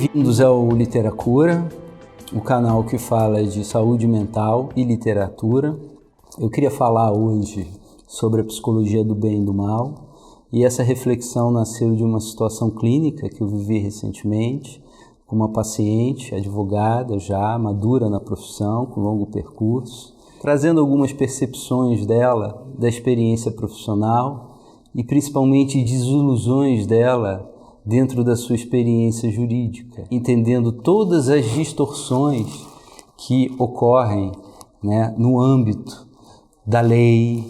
Bem-vindos ao Literacura, o canal que fala de saúde mental e literatura. Eu queria falar hoje sobre a psicologia do bem e do mal, e essa reflexão nasceu de uma situação clínica que eu vivi recentemente, com uma paciente, advogada já, madura na profissão, com longo percurso, trazendo algumas percepções dela, da experiência profissional e principalmente desilusões dela dentro da sua experiência jurídica, entendendo todas as distorções que ocorrem, no âmbito da lei,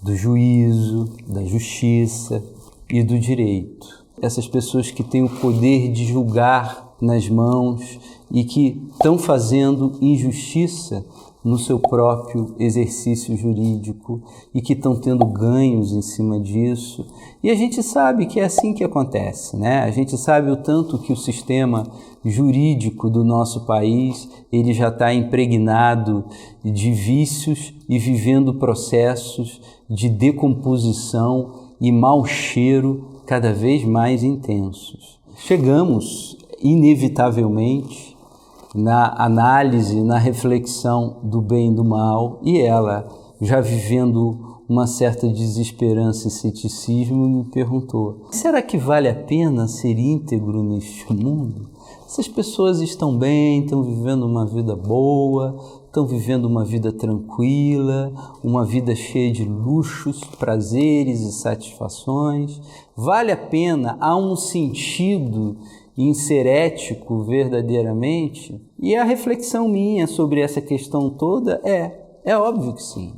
do juízo, da justiça e do direito. Essas pessoas que têm o poder de julgar nas mãos e que estão fazendo injustiça no seu próprio exercício jurídico e que estão tendo ganhos em cima disso. E a gente sabe que é assim que acontece, A gente sabe o tanto que o sistema jurídico do nosso país, ele já está impregnado de vícios e vivendo processos de decomposição e mau cheiro cada vez mais intensos. Chegamos, inevitavelmente, na análise, na reflexão do bem e do mal, e ela, já vivendo uma certa desesperança e ceticismo, me perguntou: será que vale a pena ser íntegro neste mundo? Essas pessoas estão bem, estão vivendo uma vida boa, estão vivendo uma vida tranquila, uma vida cheia de luxos, prazeres e satisfações. Vale a pena? Há um sentido em ser ético verdadeiramente? E a reflexão minha sobre essa questão toda é óbvio que sim.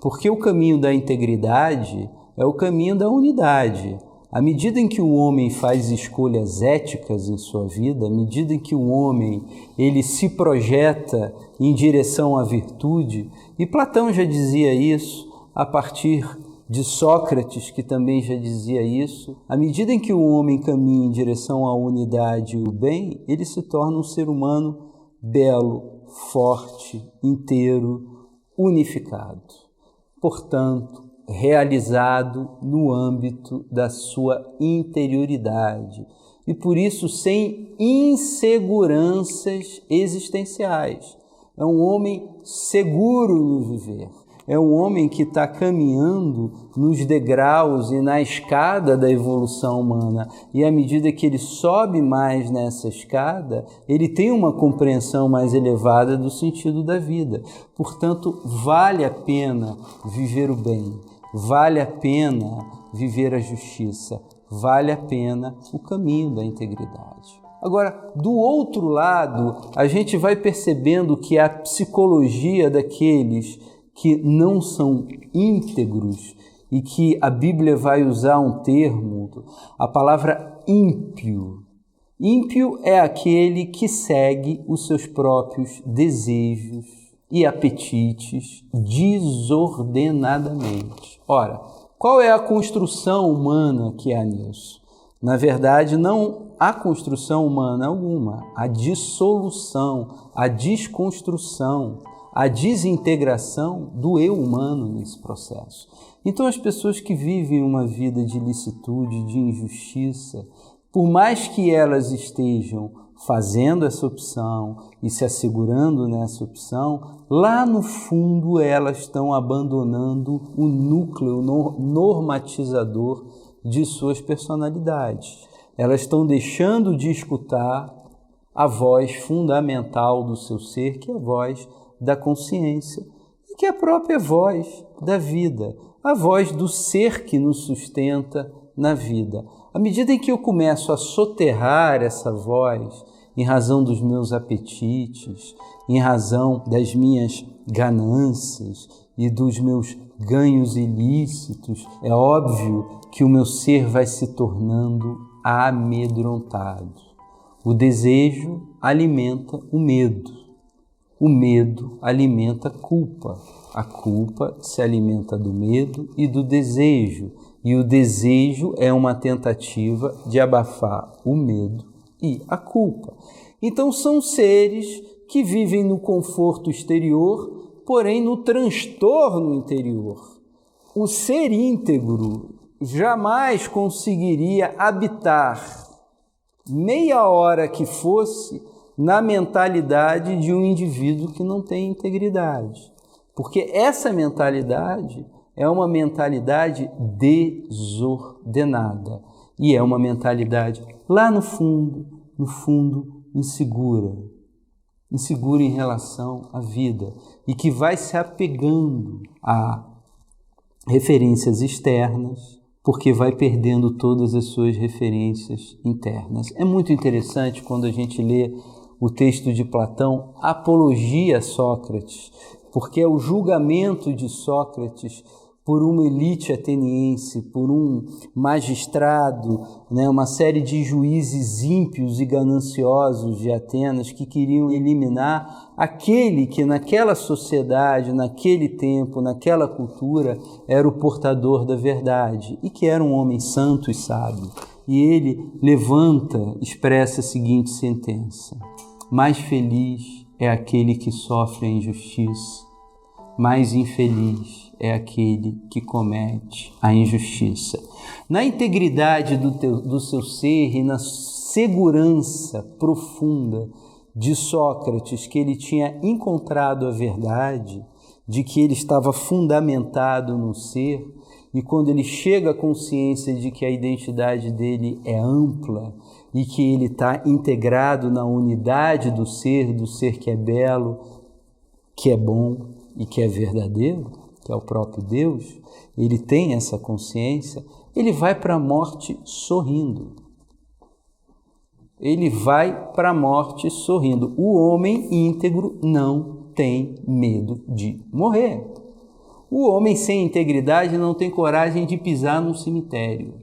Porque o caminho da integridade é o caminho da unidade. À medida em que o homem faz escolhas éticas em sua vida, à medida em que o homem ele se projeta em direção à virtude, e Platão já dizia isso a partir de Sócrates, que também já dizia isso, à medida em que o homem caminha em direção à unidade e o bem, ele se torna um ser humano belo, forte, inteiro, unificado. Portanto, realizado no âmbito da sua interioridade e, por isso, sem inseguranças existenciais. É um homem seguro no viver. É um homem que está caminhando nos degraus e na escada da evolução humana. E à medida que ele sobe mais nessa escada, ele tem uma compreensão mais elevada do sentido da vida. Portanto, vale a pena viver o bem, vale a pena viver a justiça, vale a pena o caminho da integridade. Agora, do outro lado, a gente vai percebendo que a psicologia daqueles que não são íntegros e que a Bíblia vai usar um termo, a palavra ímpio. Ímpio é aquele que segue os seus próprios desejos e apetites desordenadamente. Ora, qual é a construção humana que há nisso? Na verdade, não há construção humana alguma, a dissolução, a desconstrução, a desintegração do eu humano nesse processo. Então, as pessoas que vivem uma vida de ilicitude, de injustiça, por mais que elas estejam fazendo essa opção e se assegurando nessa opção, lá no fundo elas estão abandonando o núcleo normatizador de suas personalidades. Elas estão deixando de escutar a voz fundamental do seu ser, que é a voz da consciência, e que é a própria voz da vida, a voz do ser que nos sustenta na vida. À medida em que eu começo a soterrar essa voz, em razão dos meus apetites, em razão das minhas ganâncias e dos meus ganhos ilícitos, é óbvio que o meu ser vai se tornando amedrontado. O desejo alimenta o medo. O medo alimenta a culpa se alimenta do medo e do desejo, e o desejo é uma tentativa de abafar o medo e a culpa. Então são seres que vivem no conforto exterior, porém no transtorno interior. O ser íntegro jamais conseguiria habitar meia hora que fosse, na mentalidade de um indivíduo que não tem integridade. Porque essa mentalidade é uma mentalidade desordenada. E é uma mentalidade lá no fundo, insegura. Insegura em relação à vida. E que vai se apegando a referências externas, porque vai perdendo todas as suas referências internas. É muito interessante quando a gente lê o texto de Platão, Apologia a Sócrates, porque é o julgamento de Sócrates por uma elite ateniense, por um magistrado, uma série de juízes ímpios e gananciosos de Atenas que queriam eliminar aquele que naquela sociedade, naquele tempo, naquela cultura, era o portador da verdade e que era um homem santo e sábio. E ele expressa a seguinte sentença: mais feliz é aquele que sofre a injustiça, mais infeliz é aquele que comete a injustiça. Na integridade do seu ser e na segurança profunda de Sócrates, que ele tinha encontrado a verdade, de que ele estava fundamentado no ser, e quando ele chega à consciência de que a identidade dele é ampla e que ele está integrado na unidade do ser que é belo, que é bom e que é verdadeiro, que é o próprio Deus, ele tem essa consciência, ele vai para a morte sorrindo. Ele vai para a morte sorrindo. O homem íntegro não tem medo de morrer. O homem sem integridade não tem coragem de pisar num cemitério.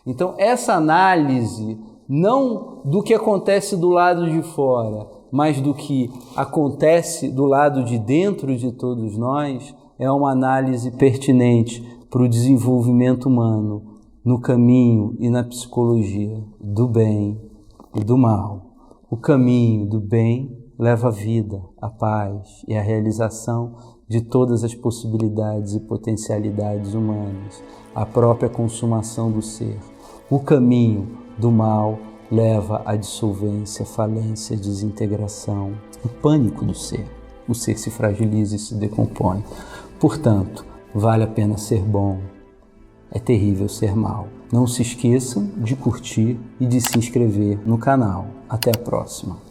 Então, essa análise, não do que acontece do lado de fora, mas do que acontece do lado de dentro de todos nós, é uma análise pertinente para o desenvolvimento humano no caminho e na psicologia do bem e do mal. O caminho do bem leva a vida, a paz e a realização de todas as possibilidades e potencialidades humanas, a própria consumação do ser. O caminho do mal leva à dissolvência, falência, desintegração, o pânico do ser. O ser se fragiliza e se decompõe. Portanto, vale a pena ser bom, é terrível ser mal. Não se esqueçam de curtir e de se inscrever no canal. Até a próxima.